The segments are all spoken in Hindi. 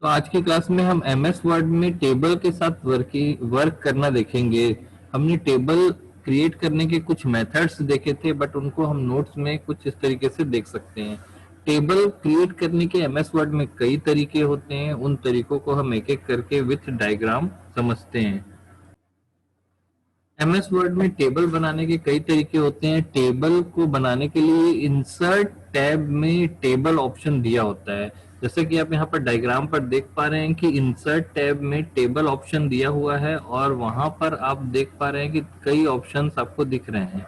तो आज की क्लास में हम एमएस वर्ड में टेबल के साथ वर्क करना देखेंगे। हमने टेबल क्रिएट करने के कुछ मेथड्स देखे थे, बट उनको हम नोट्स में कुछ इस तरीके से देख सकते हैं। टेबल क्रिएट करने के एमएस वर्ड में कई तरीके होते हैं, उन तरीकों को हम एक एक करके विथ डायग्राम समझते हैं। एमएस वर्ड में टेबल बनाने के कई तरीके होते हैं। टेबल को बनाने के लिए इंसर्ट टैब में टेबल ऑप्शन दिया होता है। जैसे कि आप यहाँ पर डायग्राम पर देख पा रहे हैं कि इंसर्ट टैब में टेबल ऑप्शन दिया हुआ है और वहां पर आप देख पा रहे हैं कि कई ऑप्शंस आपको दिख रहे हैं।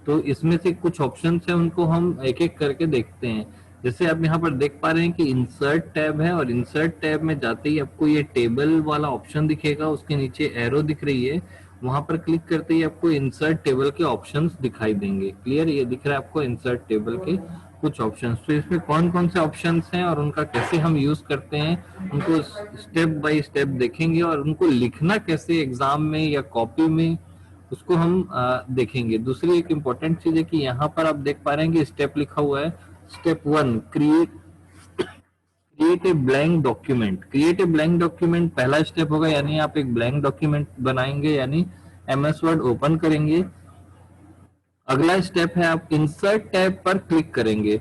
तो इसमें से कुछ ऑप्शंस हैं, उनको हम एक एक करके देखते हैं। जैसे आप यहाँ पर देख पा रहे हैं कि इंसर्ट टैब है और इंसर्ट टैब में जाते ही आपको ये टेबल वाला ऑप्शन दिखेगा, उसके नीचे एरो दिख रही है, वहां पर क्लिक करते ही आपको इंसर्ट टेबल के ऑप्शंस दिखाई देंगे। क्लियर, ये दिख रहा है आपको इंसर्ट टेबल के कुछ ऑप्शंस। तो इसमें कौन कौन से ऑप्शंस हैं और उनका कैसे हम यूज करते हैं, उनको स्टेप बाय स्टेप देखेंगे और उनको लिखना कैसे एग्जाम में या कॉपी में, उसको हम देखेंगे। दूसरी एक इम्पोर्टेंट चीज है कि यहाँ पर आप देख पा रहे हैं कि स्टेप लिखा हुआ है, step 1 create a blank document. Create a blank document पहला स्टेप होगा, यानी आप एक ब्लैंक डॉक्यूमेंट बनाएंगे, यानी एमएस वर्ड ओपन करेंगे। अगला स्टेप है आप इंसर्ट टैब पर क्लिक करेंगे।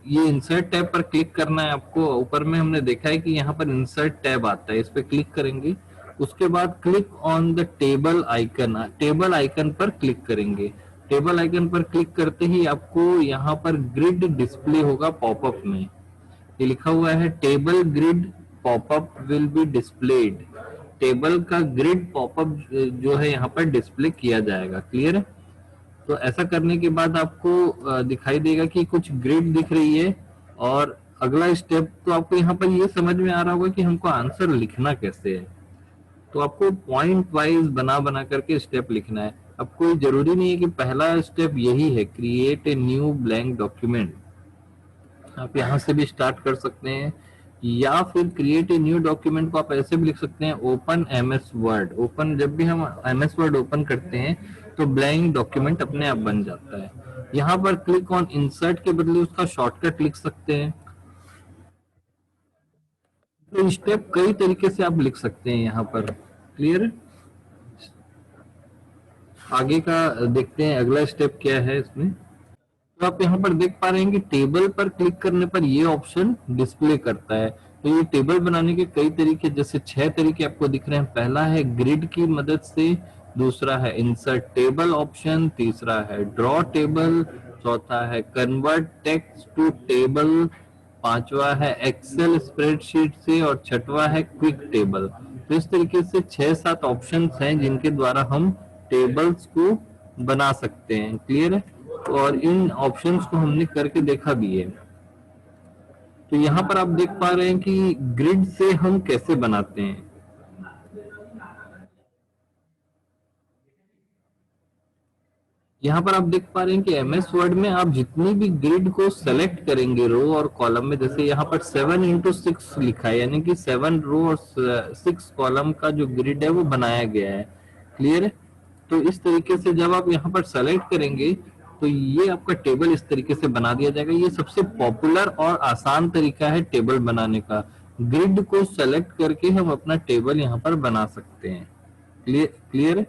ये इंसर्ट टैब पर क्लिक करना है आपको। ऊपर में हमने देखा है कि यहाँ पर इंसर्ट टैब आता है, इस पर क्लिक करेंगे। उसके बाद click on the table icon, table icon पर क्लिक करेंगे। टेबल आइकन पर क्लिक करते ही आपको यहाँ पर ग्रिड डिस्प्ले होगा पॉपअप में। ये लिखा हुआ है table grid popup will be displayed. Table का ग्रिड पॉपअप जो है यहाँ पर डिस्प्ले किया जाएगा। क्लियर है? तो ऐसा करने के बाद आपको दिखाई देगा कि कुछ ग्रिड दिख रही है। और अगला स्टेप तो आपको यहाँ पर ये समझ में आ रहा होगा कि हमको आंसर लिखना कैसे है। तो आपको पॉइंट वाइज बना बना करके स्टेप लिखना है। अब कोई जरूरी नहीं है कि पहला स्टेप यही है, create a new blank document. आप यहाँ से भी स्टार्ट कर सकते हैं, या फिर क्रिएट ए न्यू डॉक्यूमेंट को आप ऐसे भी लिख सकते हैं, ओपन एमएस वर्ड। ओपन, जब भी हम एमएस वर्ड ओपन करते हैं तो ब्लैंक डॉक्यूमेंट अपने आप बन जाता है। यहाँ पर क्लिक ऑन इंसर्ट के बदले उसका शॉर्टकट लिख सकते हैं। तो स्टेप कई तरीके से आप लिख सकते हैं यहाँ पर। क्लियर? आगे का देखते हैं, अगला स्टेप क्या है इसमें। तो आप यहाँ पर देख पा रहे हैं कि टेबल पर क्लिक करने पर ये ऑप्शन डिस्प्ले करता है। तो ये टेबल बनाने के कई तरीके, जैसे 6 तरीके आपको दिख रहे हैं। पहला है ग्रिड की मदद से, दूसरा है इंसर्ट टेबल ऑप्शन, तीसरा है ड्रॉ टेबल, चौथा है कन्वर्ट टेक्स्ट टू टेबल, पांचवा है एक्सेल स्प्रेडशीट से, और छठवा है क्विक टेबल। तो इस तरीके से 6-7 ऑप्शंस हैं जिनके द्वारा हम टेबल्स को बना सकते हैं। क्लियर है? और इन ऑप्शंस को हमने करके देखा भी है। तो यहाँ पर आप देख पा रहे हैं कि ग्रिड से हम कैसे बनाते हैं। यहाँ पर आप देख पा रहे हैं कि एमएस वर्ड में आप जितनी भी ग्रिड को सेलेक्ट करेंगे रो और कॉलम में, जैसे यहाँ पर 7x6 लिखा है, यानी कि 7 रो और 6 कॉलम का जो ग्रिड है वो बनाया गया है। क्लियर है? तो इस तरीके से जब आप यहाँ पर सेलेक्ट करेंगे तो ये आपका टेबल इस तरीके से बना दिया जाएगा। ये सबसे पॉपुलर और आसान तरीका है टेबल बनाने का। ग्रिड को सेलेक्ट करके हम अपना टेबल यहाँ पर बना सकते हैं। क्लियर है?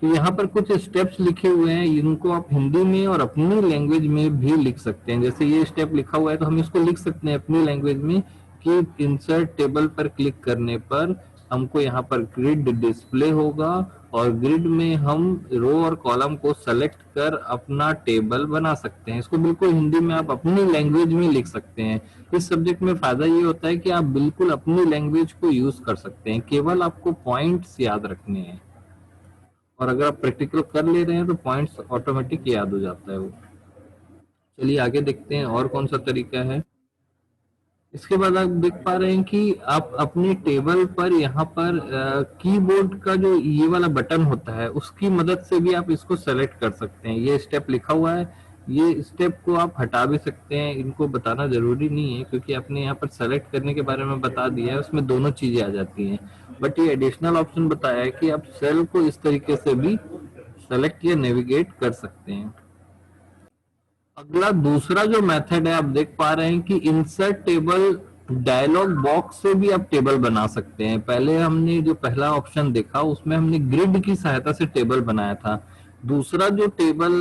तो यहाँ पर कुछ स्टेप्स लिखे हुए हैं, इनको आप हिंदी में और अपनी लैंग्वेज में भी लिख सकते हैं। जैसे ये स्टेप लिखा हुआ है तो हम इसको लिख सकते हैं अपनी लैंग्वेज में कि इंसर्ट टेबल पर क्लिक करने पर हमको यहाँ पर ग्रिड डिस्प्ले होगा और ग्रिड में हम रो और कॉलम को सेलेक्ट कर अपना टेबल बना सकते हैं। इसको बिल्कुल हिंदी में आप अपनी लैंग्वेज में लिख सकते हैं। इस सब्जेक्ट में फायदा ये होता है कि आप बिल्कुल अपनी लैंग्वेज को यूज कर सकते हैं, केवल आपको पॉइंट्स याद रखने हैं। और अगर आप प्रैक्टिकल कर ले रहे हैं तो पॉइंट्स ऑटोमेटिक याद हो जाता है वो। चलिए आगे देखते हैं और कौन सा तरीका है। इसके बाद आप देख पा रहे हैं कि आप अपने टेबल पर यहाँ पर कीबोर्ड का जो ये वाला बटन होता है उसकी मदद से भी आप इसको सेलेक्ट कर सकते हैं। ये स्टेप लिखा हुआ है, ये स्टेप को आप हटा भी सकते हैं, इनको बताना जरूरी नहीं है क्योंकि आपने यहाँ पर सेलेक्ट करने के बारे में बता दिया है, उसमें दोनों चीजें आ जाती हैं। बट ये एडिशनल ऑप्शन बताया है कि आप सेल को इस तरीके से भी सेलेक्ट या नेविगेट कर सकते हैं। अगला दूसरा जो मेथड है, आप देख पा रहे हैं कि इंसर्ट टेबल डायलॉग बॉक्स से भी आप टेबल बना सकते हैं। पहले हमने जो पहला ऑप्शन देखा उसमें हमने ग्रिड की सहायता से टेबल बनाया था। दूसरा जो टेबल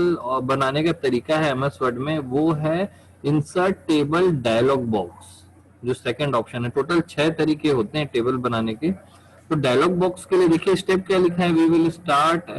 बनाने का तरीका है एमएस वर्ड में वो है इंसर्ट टेबल डायलॉग बॉक्स, जो सेकंड ऑप्शन है। टोटल 6 तरीके होते हैं टेबल बनाने के। तो डायलॉग बॉक्स के लिए देखिए स्टेप क्या लिखा है, we will start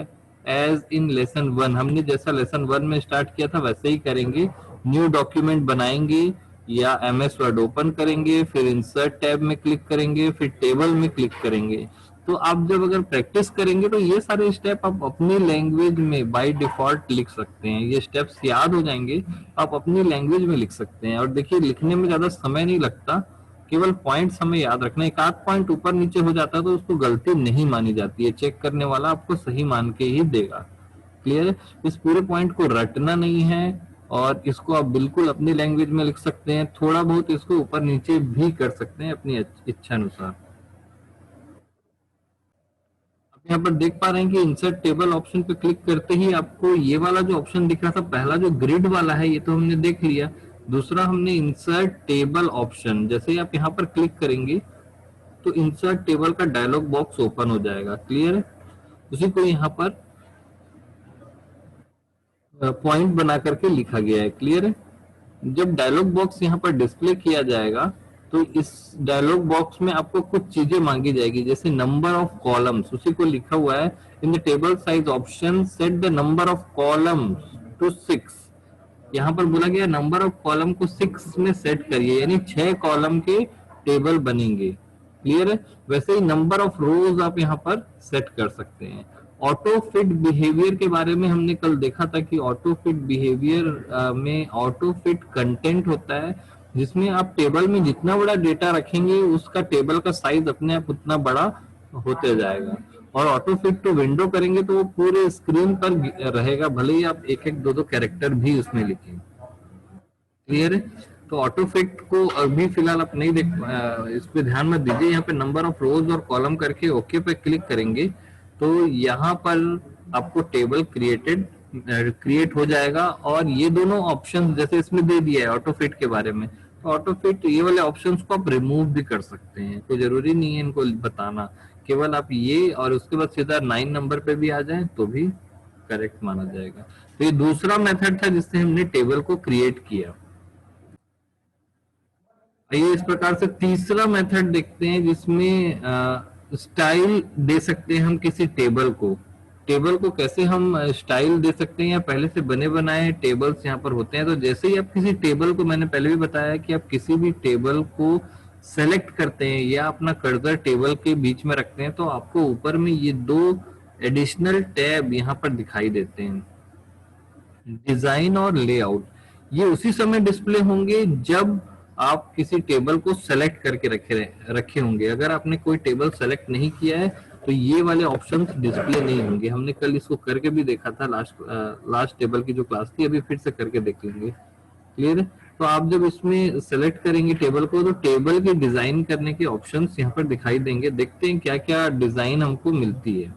as in lesson one. हमने जैसा लेसन वन में स्टार्ट किया था वैसे ही करेंगे। न्यू डॉक्यूमेंट बनाएंगे या एमएस वर्ड ओपन करेंगे, फिर इंसर्ट टैब में क्लिक करेंगे, फिर टेबल में क्लिक करेंगे। तो आप जब अगर प्रैक्टिस करेंगे तो ये सारे स्टेप आप अपनी लैंग्वेज में बाय डिफॉल्ट लिख सकते हैं। ये स्टेप्स याद हो जाएंगे, आप अपनी लैंग्वेज में लिख सकते हैं। और देखिए लिखने में ज्यादा समय नहीं लगता, केवल पॉइंट्स हमें याद रखना है। एक आध पॉइंट ऊपर नीचे हो जाता है तो उसको गलती नहीं मानी जाती है, चेक करने वाला आपको सही मान के ही देगा। क्लियर है? इस पूरे पॉइंट को रटना नहीं है और इसको आप बिल्कुल अपनी लैंग्वेज में लिख सकते हैं। थोड़ा बहुत इसको ऊपर नीचे भी कर सकते हैं अपनी इच्छा अनुसार। आप यहाँ पर देख पा रहे हैं कि इंसर्ट टेबल ऑप्शन पे क्लिक करते ही आपको ये वाला जो ऑप्शन दिख रहा था, पहला जो ग्रिड वाला है, ये तो हमने देख लिया। दूसरा हमने इंसर्ट टेबल ऑप्शन, जैसे ही आप यहाँ पर क्लिक करेंगे तो इंसर्ट टेबल का डायलॉग बॉक्स ओपन हो जाएगा। क्लियर है? उसी को यहाँ पर पॉइंट बना करके लिखा गया है। क्लियर है? जब डायलॉग बॉक्स यहाँ पर डिस्प्ले किया जाएगा तो इस डायलॉग बॉक्स में आपको कुछ चीजें मांगी जाएगी, जैसे नंबर ऑफ कॉलम्स। उसी को लिखा हुआ है in the table size option set the number of columns to 6। यहाँ पर बोला गया नंबर ऑफ कॉलम को 6 में सेट करिए, यानी 6 कॉलम के टेबल बनेंगे। क्लियर है? वैसे ही नंबर ऑफ रोज आप यहाँ पर सेट कर सकते हैं। ऑटो फिट बिहेवियर के बारे में हमने कल देखा था कि ऑटो फिट बिहेवियर में ऑटो फिट कंटेंट होता है, जिसमें आप टेबल में जितना बड़ा डेटा रखेंगे उसका टेबल का साइज अपने आप उतना बड़ा होते जाएगा। और ऑटो फिट तो विंडो करेंगे तो वो पूरे स्क्रीन पर रहेगा, भले ही आप एक एक दो दो कैरेक्टर भी उसमें लिखें। क्लियर है? तो ऑटो फिट को अभी फिलहाल आप नहीं देख, इस पे ध्यान मत दीजिए। यहाँ पे नंबर ऑफ रोज और कॉलम करके ओके पे क्लिक करेंगे तो यहाँ पर आपको टेबल क्रिएट हो जाएगा। और ये दोनों ऑप्शन जैसे इसमें दे दिया है ऑटो फिट के बारे में, तो ऑटो फिट ये वाले ऑप्शंस को आप रिमूव भी कर सकते हैं, कोई जरूरी नहीं है इनको बताना। केवल आप ये और उसके बाद सीधा 9 नंबर पे भी आ जाए तो भी करेक्ट माना जाएगा। तो ये दूसरा मेथड था जिससे हमने टेबल को क्रिएट किया। आइए इस प्रकार से तीसरा मेथड देखते हैं जिसमें स्टाइल दे सकते हैं हम किसी टेबल को। टेबल को कैसे हम स्टाइल दे सकते हैं, या पहले से बने बनाए टेबल्स यहाँ पर होते हैं। तो जैसे ही आप किसी टेबल को, मैंने पहले भी बताया कि आप किसी भी टेबल को सेलेक्ट करते हैं या अपना कर्सर टेबल के बीच में रखते हैं तो आपको ऊपर में ये दो एडिशनल टैब यहाँ पर दिखाई देते हैं, डिजाइन और लेआउट। ये उसी समय डिस्प्ले होंगे जब आप किसी टेबल को सेलेक्ट करके रखे होंगे। अगर आपने कोई टेबल सेलेक्ट नहीं किया है तो ये वाले ऑप्शंस डिस्प्ले नहीं होंगे। हमने कल इसको करके भी देखा था, लास्ट टेबल की जो क्लास थी, अभी फिर से करके देख लेंगे। क्लियर है? तो आप जब इसमें सेलेक्ट करेंगे टेबल को तो टेबल के डिजाइन करने के ऑप्शंस यहाँ पर दिखाई देंगे। देखते हैं क्या क्या डिजाइन हमको मिलती है।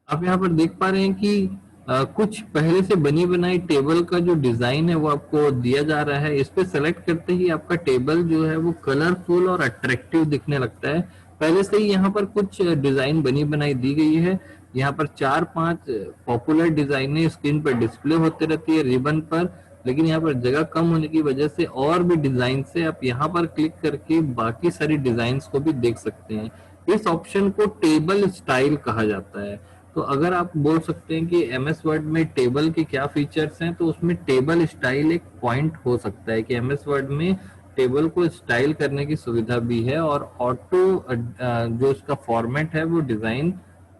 आप यहाँ पर देख पा रहे हैं कि कुछ पहले से बनी बनाई टेबल का जो डिजाइन है वो आपको दिया जा रहा है। इस पे सेलेक्ट करते ही आपका टेबल जो है वो कलरफुल और अट्रैक्टिव दिखने लगता है। पहले से ही यहाँ पर कुछ डिजाइन बनी बनाई दी गई है। यहाँ पर 4-5 पॉपुलर डिजाइने स्क्रीन पर डिस्प्ले होते रहती है रिबन पर, लेकिन यहाँ पर जगह कम होने की वजह से और भी डिजाइन से आप यहाँ पर क्लिक करके बाकी सारी डिजाइन को भी देख सकते हैं। इस ऑप्शन को टेबल स्टाइल कहा जाता है। तो अगर आप बोल सकते हैं कि एमएस वर्ड में टेबल के क्या फीचर्स हैं, तो उसमें टेबल स्टाइल एक पॉइंट हो सकता है कि एमएस वर्ड में टेबल को स्टाइल करने की सुविधा भी है और ऑटो जो इसका फॉर्मेट है वो डिजाइन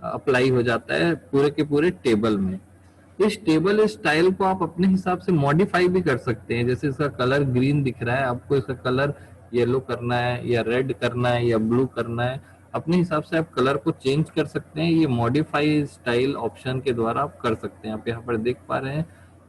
अप्लाई हो जाता है पूरे के पूरे टेबल में। इस टेबल स्टाइल को आप अपने हिसाब से मॉडिफाई भी कर सकते हैं। जैसे इसका कलर ग्रीन दिख रहा है, आपको इसका कलर येलो करना है या रेड करना है या ब्लू करना है, अपने हिसाब से आप कलर को चेंज कर सकते हैं। ये मॉडिफाई स्टाइल ऑप्शन के द्वारा आप कर सकते हैं। आप यहाँ पर देख पा रहे हैं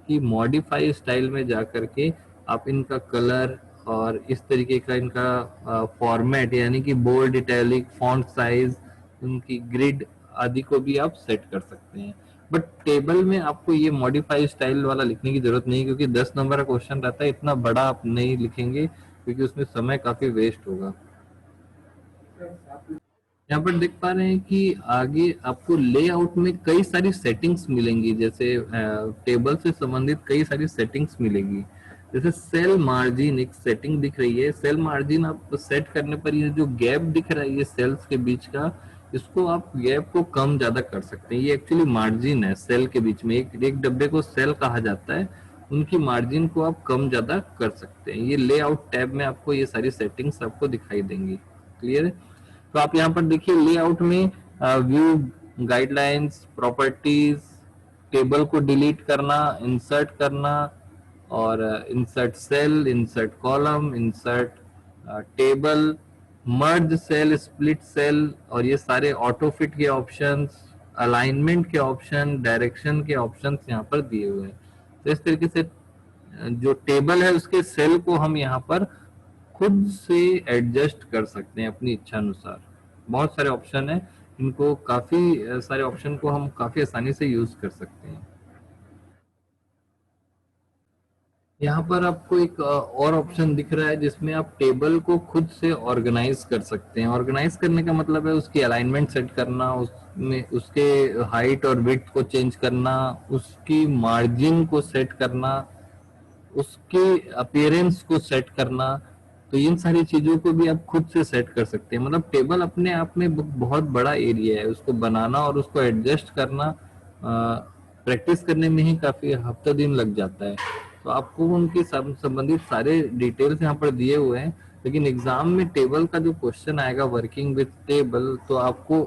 कि मॉडिफाई स्टाइल में जा करके आप इनका कलर और इस तरीके का इनका फॉर्मेट, यानी कि बोल्ड, इटैलिक, फॉन्ट साइज, उनकी ग्रिड आदि को भी आप सेट कर सकते हैं। बट टेबल में आपको ये मॉडिफाई स्टाइल वाला लिखने की जरूरत नहीं, क्योंकि 10 नंबर का क्वेश्चन रहता है, इतना बड़ा आप नहीं लिखेंगे क्योंकि उसमें समय काफी वेस्ट होगा। यहाँ पर देख पा रहे हैं कि आगे आपको लेआउट में कई सारी सेटिंग्स मिलेंगी, जैसे टेबल से संबंधित कई सारी सेटिंग्स मिलेगी। जैसे सेल मार्जिन एक सेटिंग दिख रही है, सेल मार्जिन आप सेट करने पर ये जो गैप दिख रहा है ये सेल्स के बीच का, इसको आप गैप को कम ज्यादा कर सकते हैं। ये एक्चुअली मार्जिन है सेल के बीच में, एक डब्बे को सेल कहा जाता है, उनकी मार्जिन को आप कम ज्यादा कर सकते हैं। ये लेआउट टैब में आपको ये सारी सेटिंग्स आपको दिखाई देंगी। क्लियर है? तो आप यहाँ पर देखिए लेआउट में व्यू, गाइडलाइंस, प्रॉपर्टीज, टेबल को डिलीट करना, इंसर्ट करना, और insert cell, insert column, insert table, merge cell, split cell, और ये सारे ऑटो फिट के ऑप्शंस, अलाइनमेंट के ऑप्शन, डायरेक्शन के ऑप्शंस यहाँ पर दिए हुए हैं। तो इस तरीके से जो टेबल है उसके सेल को हम यहाँ पर खुद से एडजस्ट कर सकते हैं अपनी इच्छा अनुसार। बहुत सारे ऑप्शन है, इनको काफी सारे ऑप्शन को हम काफी आसानी से यूज कर सकते हैं। यहाँ पर आपको एक और ऑप्शन दिख रहा है जिसमें आप टेबल को खुद से ऑर्गेनाइज कर सकते हैं। ऑर्गेनाइज करने का मतलब है उसकी अलाइनमेंट सेट करना, उसमें उसके हाइट और विड्थ को चेंज करना, उसकी मार्जिन को सेट करना, उसके अपीयरेंस को सेट करना। तो इन सारी चीजों को भी आप खुद से सेट कर सकते हैं। मतलब टेबल अपने आप में बहुत बड़ा एरिया है, उसको बनाना और उसको एडजस्ट करना प्रैक्टिस करने में ही काफी हफ्ता दिन लग जाता है। तो आपको उनके संबंधित सारे डिटेल्स यहाँ पर दिए हुए हैं, लेकिन एग्जाम में टेबल का जो क्वेश्चन आएगा वर्किंग विथ टेबल, तो आपको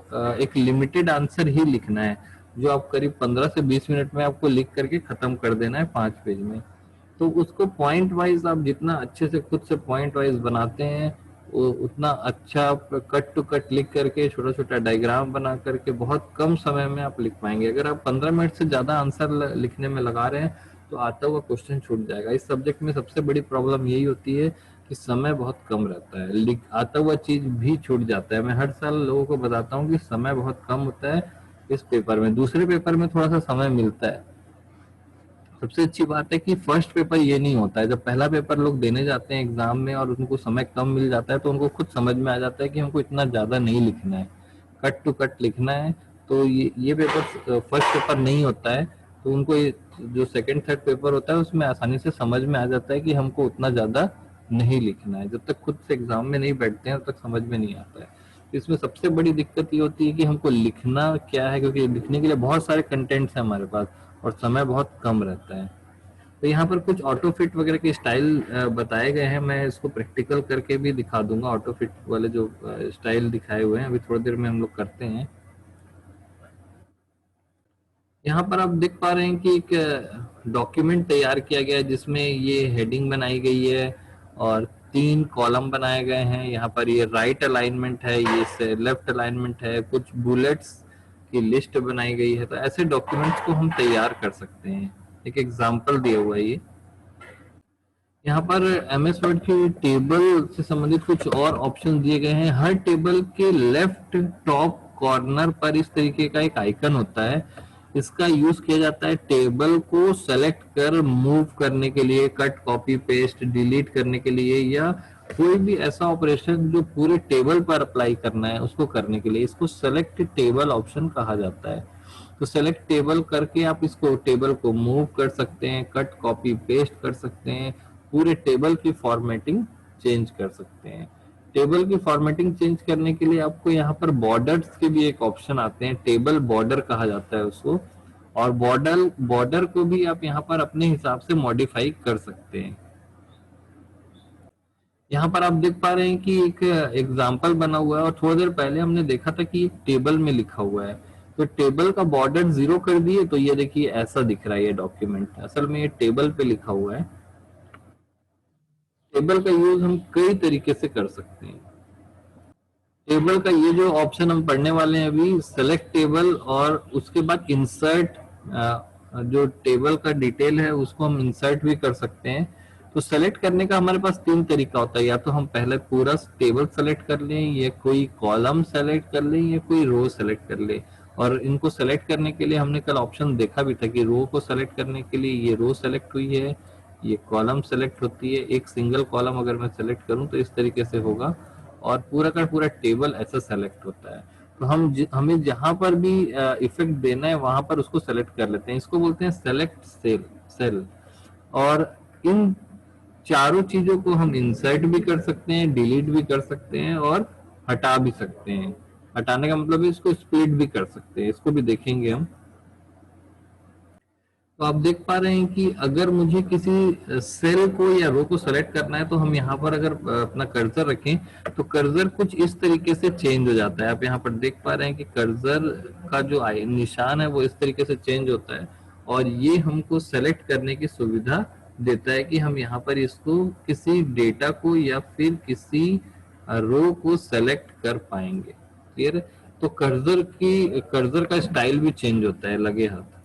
एक लिमिटेड आंसर ही लिखना है, जो आप करीब 15 से 20 मिनट में आपको लिख करके खत्म कर देना है 5 पेज में। तो उसको पॉइंट वाइज आप जितना अच्छे से खुद से पॉइंट वाइज बनाते हैं, उतना अच्छा आप कट टू कट लिख करके छोटा छोटा डायग्राम बना करके बहुत कम समय में आप लिख पाएंगे। अगर आप 15 मिनट से ज्यादा आंसर लिखने में लगा रहे हैं तो आता हुआ क्वेश्चन छूट जाएगा। इस सब्जेक्ट में सबसे बड़ी प्रॉब्लम यही होती है कि समय बहुत कम रहता है, लिख आता हुआ चीज भी छूट जाता है। मैं हर साल लोगों को बताता हूँ कि समय बहुत कम होता है इस पेपर में, दूसरे पेपर में थोड़ा सा समय मिलता है। सबसे अच्छी बात है कि फर्स्ट पेपर ये नहीं होता है। जब पहला पेपर लोग देने जाते हैं एग्जाम में और उनको समय कम मिल जाता है तो उनको खुद समझ में आ जाता है कि हमको इतना ज्यादा नहीं लिखना है, कट टू कट लिखना है। तो ये पेपर फर्स्ट पेपर नहीं होता है, तो उनको ये जो सेकंड थर्ड पेपर होता है उसमें आसानी से समझ में आ जाता है कि हमको उतना ज्यादा नहीं लिखना है। जब तक खुद से एग्जाम में नहीं बैठते हैं तब तक समझ में नहीं आता है। इसमें सबसे बड़ी दिक्कत ये होती है कि हमको लिखना क्या है, क्योंकि लिखने के लिए बहुत सारे कंटेंट्स हैं हमारे पास और समय बहुत कम रहता है। तो यहाँ पर कुछ ऑटो फिट वगैरह के स्टाइल बताए गए हैं, मैं इसको प्रैक्टिकल करके भी दिखा दूंगा। ऑटो फिट वाले जो स्टाइल दिखाए हुए हैं अभी थोड़ी देर में हम लोग करते हैं। यहाँ पर आप देख पा रहे हैं कि एक डॉक्यूमेंट तैयार किया गया है जिसमें ये हेडिंग बनाई गई है और 3 कॉलम बनाए गए हैं। यहाँ पर ये राइट अलाइनमेंट है, ये लेफ्ट अलाइनमेंट है, कुछ बुलेट्स की लिस्ट बनाई गई है। तो ऐसे डॉक्यूमेंट्स को हम तैयार कर सकते हैं। एक एग्जाम्पल दिया हुआ है ये। यहाँ पर एमएस वर्ड की टेबल से संबंधित कुछ और ऑप्शन दिए गए हैं। हर टेबल के लेफ्ट टॉप कॉर्नर पर इस तरीके का एक आइकन होता है, इसका यूज किया जाता है टेबल को सेलेक्ट कर मूव करने के लिए, कट कॉपी पेस्ट डिलीट करने के लिए, या कोई भी ऐसा ऑपरेशन जो पूरे टेबल पर अप्लाई करना है उसको करने के लिए। इसको सेलेक्ट टेबल ऑप्शन कहा जाता है। तो सेलेक्ट टेबल करके आप इसको टेबल को मूव कर सकते हैं, कट कॉपी पेस्ट कर सकते हैं, पूरे टेबल की फॉर्मेटिंग चेंज कर सकते हैं। टेबल की फॉर्मेटिंग चेंज करने के लिए आपको यहाँ पर बॉर्डर्स के भी एक ऑप्शन आते हैं, टेबल बॉर्डर कहा जाता है उसको। और बॉर्डर बॉर्डर को भी आप यहाँ पर अपने हिसाब से मॉडिफाई कर सकते हैं। यहाँ पर आप देख पा रहे हैं कि एक एग्जाम्पल बना हुआ है और थोड़ी देर पहले हमने देखा था कि एक टेबल में लिखा हुआ है। तो टेबल का बॉर्डर 0 कर दिए तो ये देखिए ऐसा दिख रहा है ये डॉक्यूमेंट। असल में ये टेबल पे लिखा हुआ है। टेबल का यूज हम कई तरीके से कर सकते हैं। टेबल का ये जो ऑप्शन हम पढ़ने वाले हैं अभी, सेलेक्ट टेबल और उसके बाद इंसर्ट, जो टेबल का डिटेल है उसको हम इंसर्ट भी कर सकते हैं। तो सेलेक्ट करने का हमारे पास 3 तरीका होता है, या तो हम पहले पूरा टेबल सेलेक्ट कर लें, या कोई कॉलम सेलेक्ट कर लें, या कोई रो सेलेक्ट कर लें। और इनको सेलेक्ट करने के लिए हमने कल ऑप्शन देखा भी था कि रो को सेलेक्ट करने के लिए ये रो सेलेक्ट हुई है, ये कॉलम सेलेक्ट होती है, एक सिंगल कॉलम अगर मैं सेलेक्ट करूं तो इस तरीके से होगा, और पूरा का पूरा टेबल ऐसा सेलेक्ट होता है। तो हमें जहां पर भी इफेक्ट देना है वहां पर उसको सेलेक्ट कर लेते हैं, इसको बोलते हैं सेलेक्ट सेल। और इन चारों चीजों को हम इंसर्ट भी कर सकते हैं, डिलीट भी कर सकते हैं और हटा भी सकते हैं। हटाने का मतलब है इसको स्प्लिट भी कर सकते हैं, इसको भी देखेंगे हम। तो आप देख पा रहे हैं कि अगर मुझे किसी सेल को या रो को सेलेक्ट करना है तो हम यहाँ पर अगर अपना कर्सर रखें तो कर्सर कुछ इस तरीके से चेंज हो जाता है। आप यहाँ पर देख पा रहे हैं कि कर्सर का जो निशान है वो इस तरीके से चेंज होता है, और ये हमको सेलेक्ट करने की सुविधा देता है कि हम यहाँ पर इसको किसी डेटा को या फिर किसी रो को सेलेक्ट कर पाएंगे। क्लियर है? तो कर्सर का स्टाइल भी चेंज होता है लगे हाथ।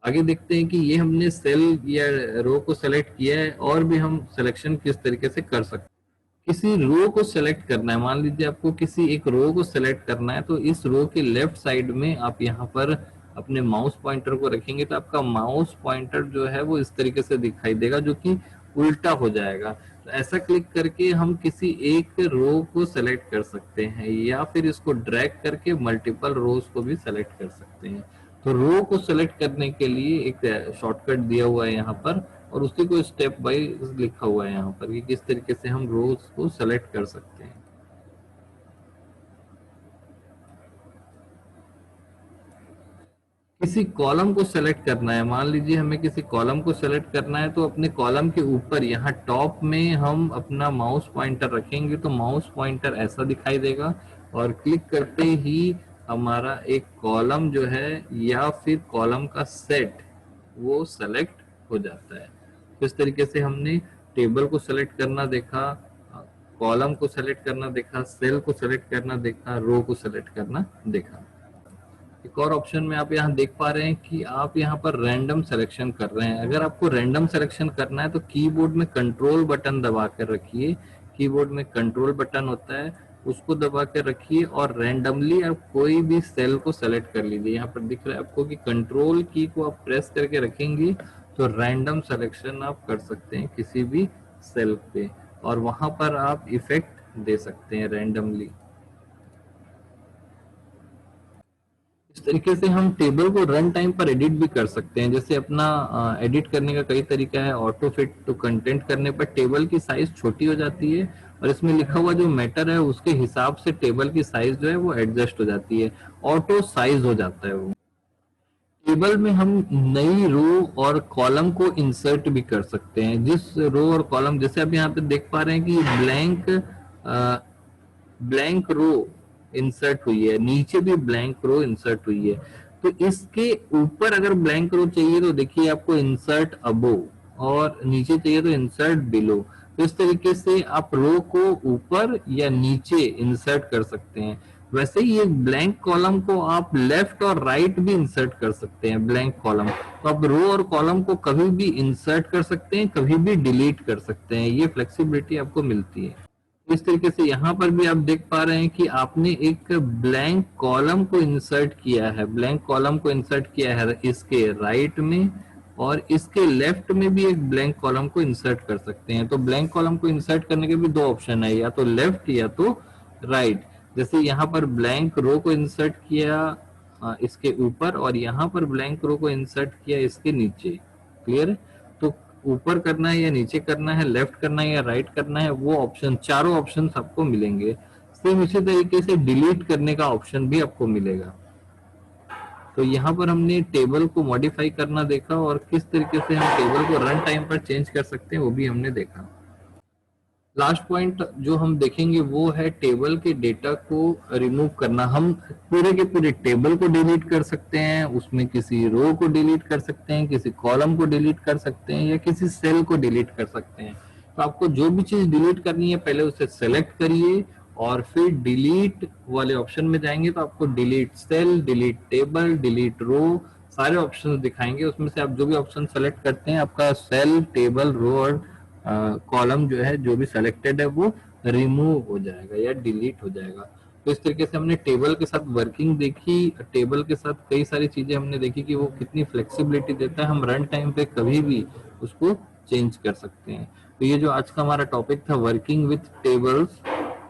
आगे देखते हैं कि ये हमने सेल या रो को सेलेक्ट किया है, और भी हम सिलेक्शन किस तरीके से कर सकते हैं। किसी रो को सेलेक्ट करना है, मान लीजिए आपको किसी एक रो को सेलेक्ट करना है, तो इस रो के लेफ्ट साइड में आप यहाँ पर अपने माउस पॉइंटर को रखेंगे तो आपका माउस पॉइंटर जो है वो इस तरीके से दिखाई देगा, जो कि उल्टा हो जाएगा। तो ऐसा क्लिक करके हम किसी एक रो को सेलेक्ट कर सकते हैं, या फिर इसको ड्रैग करके मल्टीपल रोज को भी सेलेक्ट कर सकते हैं। तो रो को सेलेक्ट करने के लिए एक शॉर्टकट दिया हुआ है यहाँ पर, और उसी को स्टेप वाइज लिखा हुआ है यहाँ पर कि किस तरीके से हम रोज को सेलेक्ट कर सकते हैं। किसी कॉलम को सेलेक्ट करना है, मान लीजिए हमें किसी कॉलम को सेलेक्ट करना है, तो अपने कॉलम के ऊपर यहाँ टॉप में हम अपना माउस पॉइंटर रखेंगे तो माउस पॉइंटर ऐसा दिखाई देगा, और क्लिक करते ही हमारा एक कॉलम जो है या फिर कॉलम का सेट वो सेलेक्ट हो जाता है। तो इस तरीके से हमने टेबल को सेलेक्ट करना देखा, कॉलम को सेलेक्ट करना देखा, सेल को सेलेक्ट करना देखा, रो को सेलेक्ट करना देखा। एक और ऑप्शन में आप यहाँ देख पा रहे हैं कि आप यहाँ पर रैंडम सिलेक्शन कर रहे हैं। अगर आपको रैंडम सिलेक्शन करना है तो कीबोर्ड में कंट्रोल बटन दबा कर रखिए। कीबोर्ड में कंट्रोल बटन होता है, उसको दबा कर रखिए और रैंडमली आप कोई भी सेल को सेलेक्ट कर लीजिए। यहाँ पर दिख रहा है आपको कि कंट्रोल की को आप प्रेस करके रखेंगे तो रैंडम सिलेक्शन आप कर सकते हैं किसी भी सेल पे, और वहां पर आप इफेक्ट दे सकते हैं रैंडमली। इस तरीके से हम टेबल को रन टाइम पर एडिट भी कर सकते हैं। जैसे अपना एडिट करने का कई तरीका है। ऑटो फिट टू कंटेंट करने पर टेबल की साइज छोटी हो जाती है, और इसमें लिखा हुआ जो मैटर है उसके हिसाब से टेबल की साइज जो है वो एडजस्ट हो जाती है, ऑटो साइज हो जाता है वो। टेबल में हम नई रो और कॉलम को इंसर्ट भी कर सकते हैं। जिस रो और कॉलम, जैसे आप यहाँ पे देख पा रहे हैं कि ब्लैंक रो इंसर्ट हुई है, नीचे भी ब्लैंक रो इंसर्ट हुई है। तो इसके ऊपर अगर ब्लैंक रो चाहिए तो देखिए आपको इंसर्ट अबो, और नीचे चाहिए तो इंसर्ट बिलो। तो इस तरीके से आप रो को ऊपर या नीचे इंसर्ट कर सकते हैं। वैसे ही एक ब्लैंक कॉलम को आप लेफ्ट और राइट भी इंसर्ट कर सकते हैं। ब्लैंक कॉलम तो आप रो और कॉलम को कभी भी इंसर्ट कर सकते हैं, कभी भी डिलीट कर सकते हैं, ये फ्लेक्सिबिलिटी आपको मिलती है। इस तरीके से यहाँ पर भी आप देख पा रहे हैं कि आपने एक ब्लैंक कॉलम को इंसर्ट किया है। ब्लैंक कॉलम को इंसर्ट किया है इसके राइट में, और इसके लेफ्ट में भी एक ब्लैंक कॉलम को इंसर्ट कर सकते हैं। तो ब्लैंक कॉलम को इंसर्ट करने के भी दो ऑप्शन है, या तो लेफ्ट या तो राइट। जैसे यहाँ पर ब्लैंक रो को इंसर्ट किया इसके ऊपर, और यहाँ पर ब्लैंक रो को इंसर्ट किया इसके नीचे। क्लियर है? तो ऊपर करना है या नीचे करना है, लेफ्ट करना है या राइट करना है, वो ऑप्शन, चारों ऑप्शन आपको मिलेंगे। सेम इसी तरीके से डिलीट करने का ऑप्शन भी आपको मिलेगा। तो यहाँ पर हमने टेबल को मॉडिफाई करना देखा, और किस तरीके से हम टेबल को रन टाइम पर चेंज कर सकते हैं वो भी हमने देखा। लास्ट पॉइंट जो हम देखेंगे वो है टेबल के डेटा को रिमूव करना। हम पूरे के पूरे टेबल को डिलीट कर सकते हैं, उसमें किसी रो को डिलीट कर सकते हैं, किसी कॉलम को डिलीट कर सकते हैं, या किसी सेल को डिलीट कर सकते हैं। तो आपको जो भी चीज डिलीट करनी है पहले उसे सेलेक्ट करिए, और फिर डिलीट वाले ऑप्शन में जाएंगे तो आपको delete cell, delete table, delete row सारे ऑप्शन दिखाएंगे। उसमें से आप जो भी ऑप्शन सेलेक्ट करते हैं आपका सेल, टेबल, रो और कॉलम जो है जो भी सिलेक्टेड है वो रिमूव हो जाएगा या डिलीट हो जाएगा। तो इस तरीके से हमने टेबल के साथ वर्किंग देखी, टेबल के साथ कई सारी चीजें हमने देखी कि वो कितनी फ्लेक्सिबिलिटी देता है, हम रन टाइम पे कभी भी उसको चेंज कर सकते हैं। तो ये जो आज का हमारा टॉपिक था वर्किंग विथ टेबल्स,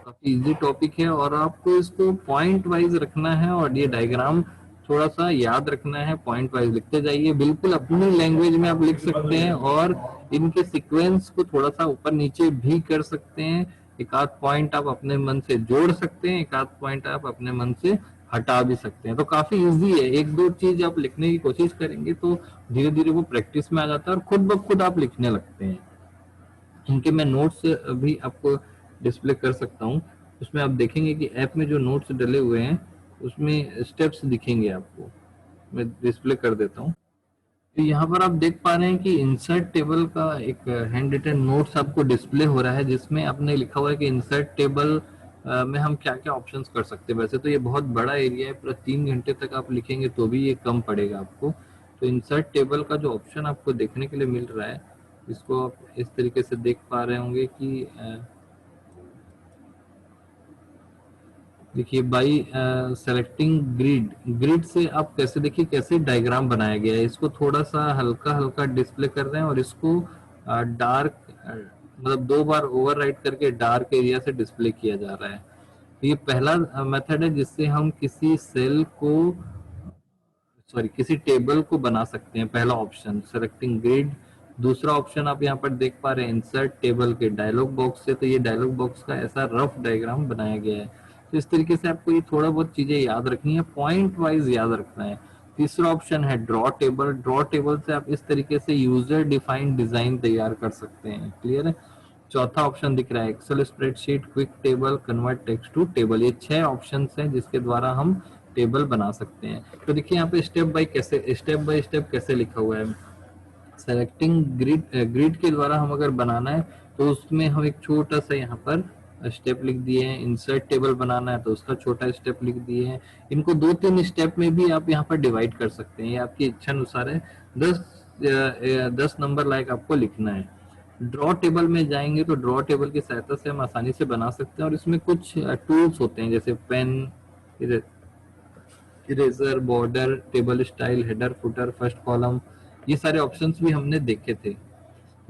काफी इजी टॉपिक है और आपको इसको पॉइंट वाइज रखना है और ये डायग्राम थोड़ा सा याद रखना है, पॉइंट वाइज लिखते जाइए, बिल्कुल अपनी लैंग्वेज में आप लिख सकते हैं और इनके सीक्वेंस को थोड़ा सा ऊपर नीचे भी कर सकते हैं। एक आध पॉइंट आप अपने मन से जोड़ सकते हैं, एक आध पॉइंट आप अपने मन से हटा भी सकते हैं। तो काफी इजी है, एक दो चीज आप लिखने की कोशिश करेंगे तो धीरे धीरे वो प्रैक्टिस में आ जाता है और खुद ब खुद आप लिखने लगते हैं। इनके मैं नोट्स भी आपको डिस्प्ले कर सकता हूँ, उसमें आप देखेंगे कि ऐप में जो नोट्स डले हुए हैं उसमें स्टेप्स दिखेंगे आपको, मैं डिस्प्ले कर देता हूँ। तो यहाँ पर आप देख पा रहे हैं कि इंसर्ट टेबल का एक हैंड रिटन नोट्स आपको डिस्प्ले हो रहा है, जिसमें आपने लिखा हुआ है कि इंसर्ट टेबल में हम क्या क्या ऑप्शंस कर सकते हैं। वैसे तो ये बहुत बड़ा एरिया है, पूरा 3 घंटे तक आप लिखेंगे तो भी ये कम पड़ेगा आपको। तो इंसर्ट टेबल का जो ऑप्शन आपको देखने के लिए मिल रहा है, इसको आप इस तरीके से देख पा रहे होंगे कि देखिए बाई सेलेक्टिंग ग्रिड, ग्रिड से आप कैसे देखिए कैसे डायग्राम बनाया गया है। इसको थोड़ा सा हल्का हल्का डिस्प्ले कर रहे हैं और इसको डार्क मतलब 2 बार ओवरराइट करके डार्क एरिया से डिस्प्ले किया जा रहा है। तो ये पहला मेथड है जिससे हम किसी सेल को सॉरी किसी टेबल को बना सकते हैं। पहला ऑप्शन सेलेक्टिंग ग्रिड। दूसरा ऑप्शन आप यहाँ पर देख पा रहे हैं इंसर्ट टेबल के डायलॉग बॉक्स से, तो ये डायलॉग बॉक्स का ऐसा रफ डायग्राम बनाया गया है। तो इस तरीके से आपको ये थोड़ा बहुत चीजें याद रखनी है, पॉइंट वाइज याद रखना है। तीसरा ऑप्शन है ड्रॉ टेबल। ड्रॉ टेबल से आप इस तरीके से यूजर डिफाइंड डिजाइन तैयार कर सकते हैं। क्लियर है। चौथा ऑप्शन दिख रहा है Excel spreadsheet, quick table, convert text to table. ये 6 ऑप्शंस हैं जिसके द्वारा हम टेबल बना सकते हैं। तो देखिए यहाँ पे स्टेप बाय स्टेप कैसे लिखा हुआ है। सेलेक्टिंग ग्रिड, ग्रिड के द्वारा हम अगर बनाना है तो उसमें हम एक छोटा सा यहाँ पर स्टेप लिख दिए हैं। इंसर्ट टेबल बनाना है तो उसका छोटा स्टेप लिख दिए हैं। इनको 2-3 स्टेप में भी आप यहाँ पर डिवाइड कर सकते हैं, ये आपकी इच्छा अनुसार है। 10 नंबर लायक आपको लिखना है। ड्रॉ टेबल में जाएंगे तो ड्रॉ टेबल की सहायता से हम आसानी से बना सकते हैं और इसमें कुछ टूल्स होते हैं जैसे pen, eraser, border, table style, header, footer, first column, ये सारे ऑप्शंस भी हमने देखे थे,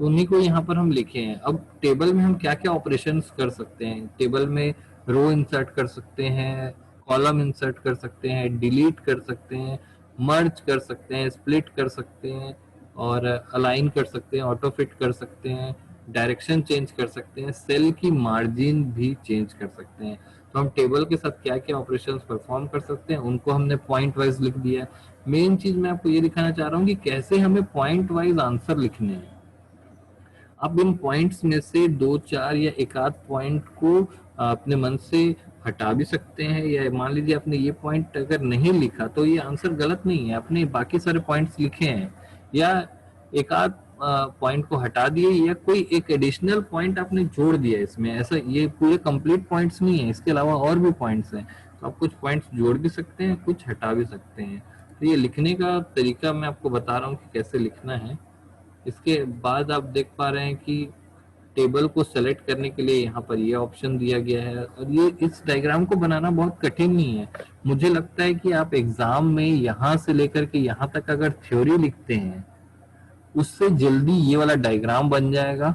तो उन्हीं को यहाँ पर हम लिखे हैं। अब टेबल में हम क्या क्या ऑपरेशंस कर सकते हैं। टेबल में रो इंसर्ट कर सकते हैं, कॉलम इंसर्ट कर सकते हैं, डिलीट कर सकते हैं, मर्ज कर सकते हैं, स्प्लिट कर सकते हैं और अलाइन कर सकते हैं, ऑटो फिट कर सकते हैं, डायरेक्शन चेंज कर सकते हैं, सेल की मार्जिन भी चेंज कर सकते हैं। तो हम टेबल के साथ क्या क्या ऑपरेशंस परफॉर्म कर सकते हैं उनको हमने पॉइंट वाइज लिख दिया है। मेन चीज मैं आपको ये दिखाना चाह रहा हूँ कि कैसे हमें पॉइंट वाइज आंसर लिखने हैं। आप इन पॉइंट्स में से 2-4 या एक आध पॉइंट को अपने मन से हटा भी सकते हैं, या मान लीजिए आपने ये पॉइंट अगर नहीं लिखा तो ये आंसर गलत नहीं है, आपने बाकी सारे पॉइंट्स लिखे हैं, या एक आध पॉइंट को हटा दिए या कोई एक एडिशनल पॉइंट आपने जोड़ दिया इसमें। ऐसा ये पूरे कंप्लीट पॉइंट्स नहीं है, इसके अलावा और भी पॉइंट्स हैं, तो आप कुछ पॉइंट्स जोड़ भी सकते हैं, कुछ हटा भी सकते हैं। तो ये लिखने का तरीका मैं आपको बता रहा हूँ कि कैसे लिखना है। इसके बाद आप देख पा रहे हैं कि टेबल को सेलेक्ट करने के लिए यहाँ पर ये ऑप्शन दिया गया है और ये इस डायग्राम को बनाना बहुत कठिन नहीं है। मुझे लगता है कि आप एग्जाम में यहाँ से लेकर के यहाँ तक अगर थ्योरी लिखते हैं उससे जल्दी ये वाला डायग्राम बन जाएगा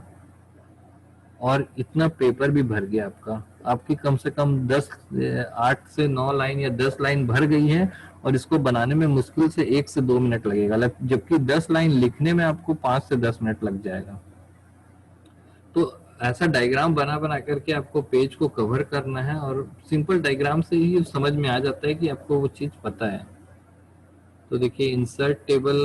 और इतना पेपर भी भर गया आपका। आपकी कम से कम 8 से 9 लाइन या 10 लाइन भर गई है और इसको बनाने में मुश्किल से 1 से 2 मिनट लगेगा, जबकि 10 लाइन लिखने में आपको 5 से 10 मिनट लग जाएगा। तो ऐसा डायग्राम बना बना करके आपको पेज को कवर करना है और सिंपल डायग्राम से ही समझ में आ जाता है कि आपको वो चीज पता है। तो देखिए इंसर्ट टेबल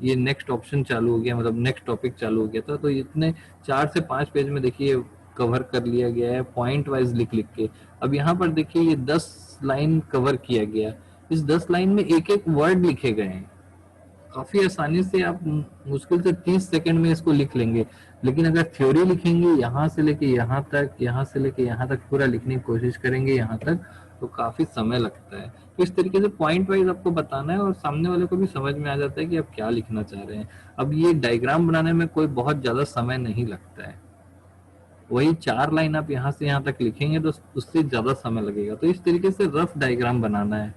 ये नेक्स्ट ऑप्शन चालू हो गया, मतलब नेक्स्ट टॉपिक चालू हो गया था। तो इतने 4 से 5 पेज में देखिए कवर कर लिया गया है पॉइंट वाइज लिख लिख के। अब यहाँ पर देखिए ये 10 लाइन कवर किया गया, इस 10 लाइन में एक एक वर्ड लिखे गए हैं। काफी आसानी से आप मुश्किल से 30 सेकंड में इसको लिख लेंगे, लेकिन अगर थ्योरी लिखेंगे यहाँ से लेके यहाँ तक, यहाँ से लेके यहाँ तक पूरा लिखने की कोशिश करेंगे यहाँ तक, तो काफी समय लगता है। तो इस तरीके से पॉइंट वाइज आपको बताना है और सामने वाले को भी समझ में आ जाता है कि आप क्या लिखना चाह रहे हैं। अब ये डायग्राम बनाने में कोई बहुत ज्यादा समय नहीं लगता है। वही 4 लाइन आप यहाँ से यहाँ तक लिखेंगे तो उससे ज्यादा समय लगेगा। तो इस तरीके से रफ डायग्राम बनाना है।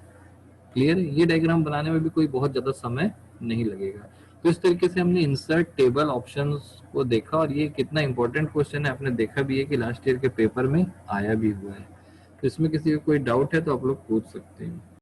क्लियर है? ये डायग्राम बनाने में भी कोई बहुत ज्यादा समय नहीं लगेगा। तो इस तरीके से हमने इंसर्ट टेबल ऑप्शंस को देखा, और ये कितना इंपॉर्टेंट क्वेश्चन है आपने देखा भी है कि लास्ट ईयर के पेपर में आया भी हुआ है। तो इसमें किसी का कोई डाउट है तो आप लोग पूछ सकते हैं।